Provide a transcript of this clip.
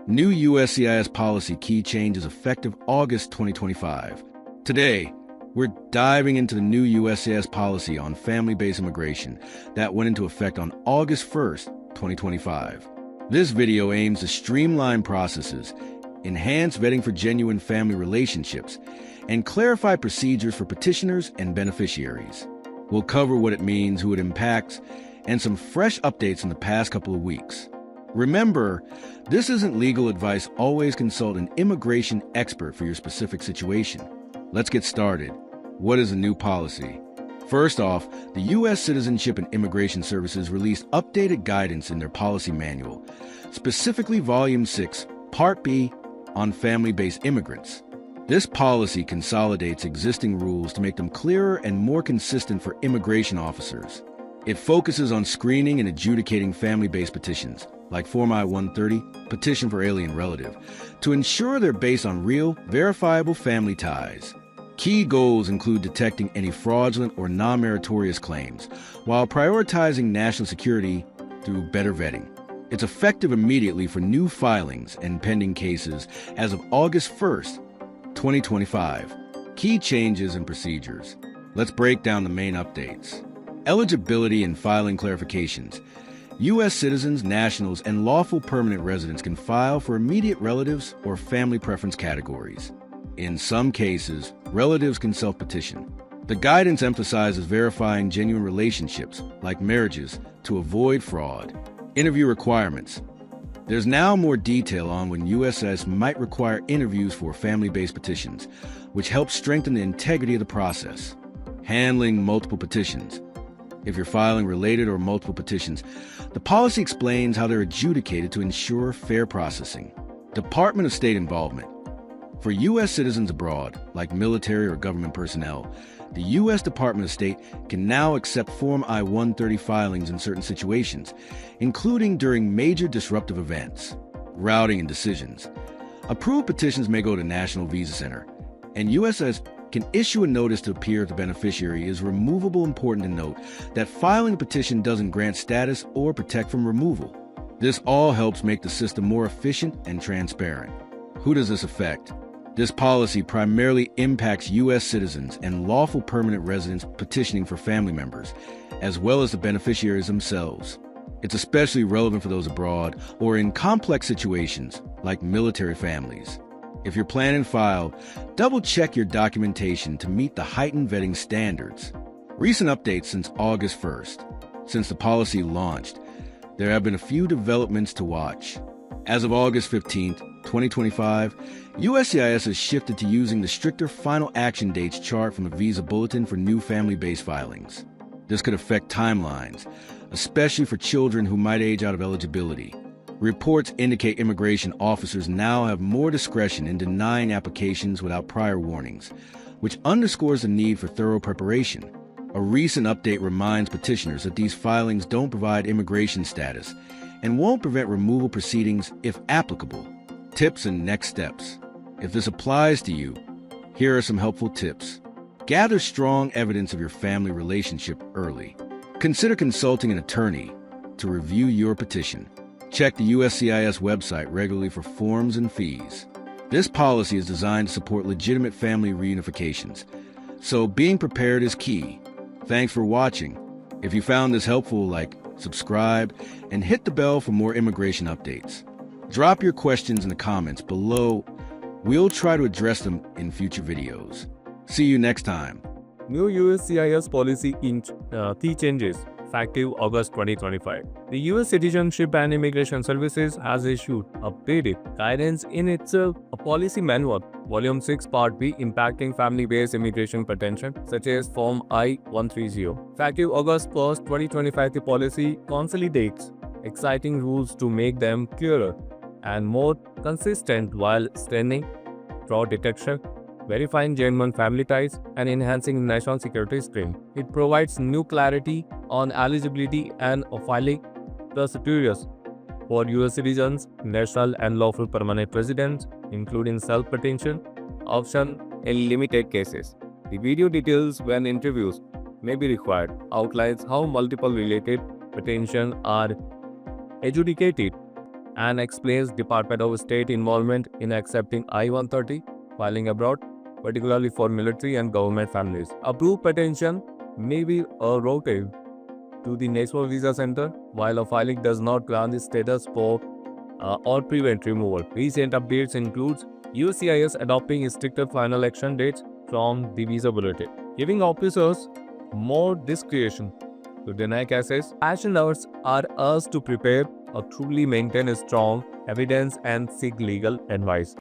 New USCIS policy key changes effective August 2025. Today, we're diving into the new USCIS policy on family-based immigration that went into effect on August 1st, 2025. This video aims to streamline processes, enhance vetting for genuine family relationships, and clarify procedures for petitioners and beneficiaries. We'll cover what it means, who it impacts, and some fresh updates in the past couple of weeks. Remember, this isn't legal advice. Always consult an immigration expert for your specific situation. Let's get started. What is a new policy? First off, the U.S. Citizenship and Immigration Services released updated guidance in their policy manual, specifically Volume 6, Part B, on family-based immigrants. This policy consolidates existing rules to make them clearer and more consistent for immigration officers. It focuses on screening and adjudicating family-based petitions, like Form I-130, Petition for Alien Relative, to ensure they're based on real, verifiable family ties. Key goals include detecting any fraudulent or non-meritorious claims, while prioritizing national security through better vetting. It's effective immediately for new filings and pending cases as of August 1st, 2025. Key changes and procedures. Let's break down the main updates. Eligibility and filing clarifications. U.S. citizens, nationals, and lawful permanent residents can file for immediate relatives or family preference categories. In some cases, relatives can self-petition. The guidance emphasizes verifying genuine relationships, like marriages, to avoid fraud. Interview requirements. There's now more detail on when USCIS might require interviews for family-based petitions, which helps strengthen the integrity of the process. Handling multiple petitions. If you're filing related or multiple petitions, the policy explains how they're adjudicated to ensure fair processing. Department of State involvement. For U.S. citizens abroad, like military or government personnel, the U.S. Department of State can now accept Form I-130 filings in certain situations, including during major disruptive events. Routing and decisions. Approved petitions may go to National Visa Center, and USCIS can issue a notice to appear if the beneficiary is removable. Important to note that filing a petition doesn't grant status or protect from removal. This all helps make the system more efficient and transparent. Who does this affect? This policy primarily impacts U.S. citizens and lawful permanent residents petitioning for family members, as well as the beneficiaries themselves. It's especially relevant for those abroad or in complex situations like military families. If you're planning to file, double-check your documentation to meet the heightened vetting standards. Recent updates since August 1st. Since the policy launched, there have been a few developments to watch. As of August 15th, 2025, USCIS has shifted to using the stricter final action dates chart from the Visa Bulletin for new family-based filings. This could affect timelines, especially for children who might age out of eligibility. Reports indicate immigration officers now have more discretion in denying applications without prior warnings, which underscores the need for thorough preparation. A recent update reminds petitioners that these filings don't provide immigration status and won't prevent removal proceedings if applicable. Tips and next steps. If this applies to you, here are some helpful tips. Gather strong evidence of your family relationship early. Consider consulting an attorney to review your petition. Check the USCIS website regularly for forms and fees. This policy is designed to support legitimate family reunifications, so being prepared is key. Thanks for watching. If you found this helpful, subscribe, and hit the bell for more immigration updates. Drop your questions in the comments below. We'll try to address them in future videos. See you next time. New USCIS policy key changes effective August 2025. The U.S. Citizenship and Immigration Services has issued updated guidance in its policy manual, Volume 6, Part B, impacting family-based immigration petition, such as Form I-130. Effective August 1st, 2025, the policy consolidates exciting rules to make them clearer and more consistent while strengthening fraud detection, verifying genuine family ties, and enhancing national security screening. It provides new clarity on eligibility and filing procedures for U.S. citizens, national and lawful permanent residents, including self-petition option in limited cases. The video details when interviews may be required, outlines how multiple related petitions are adjudicated, and explains Department of State involvement in accepting I-130 filing abroad, particularly for military and government families. Approved petition may be routed to the National Visa Center, while a filing does not grant the status for or prevent removal. Recent updates includes USCIS adopting stricter final action dates from the visa bulletin, giving officers more discretion to deny cases. Pensioners are urged to prepare or truly maintain a strong evidence and seek legal advice.